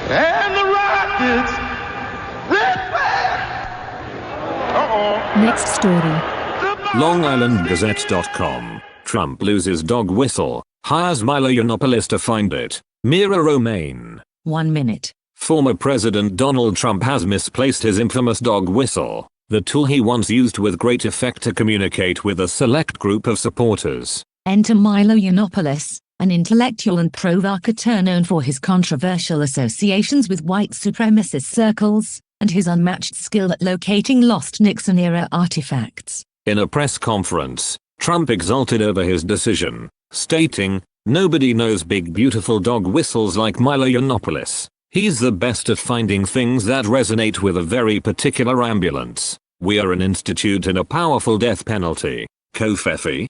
And the rockets red flag. Next story. LongIslandGazette.com. Trump loses dog whistle, hires Milo Yiannopoulos to find it. Mira Romaine. 1 minute. Former President Donald Trump has misplaced his infamous dog whistle, the tool he once used with great effect to communicate with a select group of supporters. Enter Milo Yiannopoulos, an intellectual and provocateur known for his controversial associations with white supremacist circles, and his unmatched skill at locating lost Nixon-era artifacts. In a press conference, Trump exulted over his decision, stating, "Nobody knows big beautiful dog whistles like Milo Yiannopoulos. He's the best at finding things that resonate with a very particular ambulance. We are an institute in a powerful death penalty, covfefe,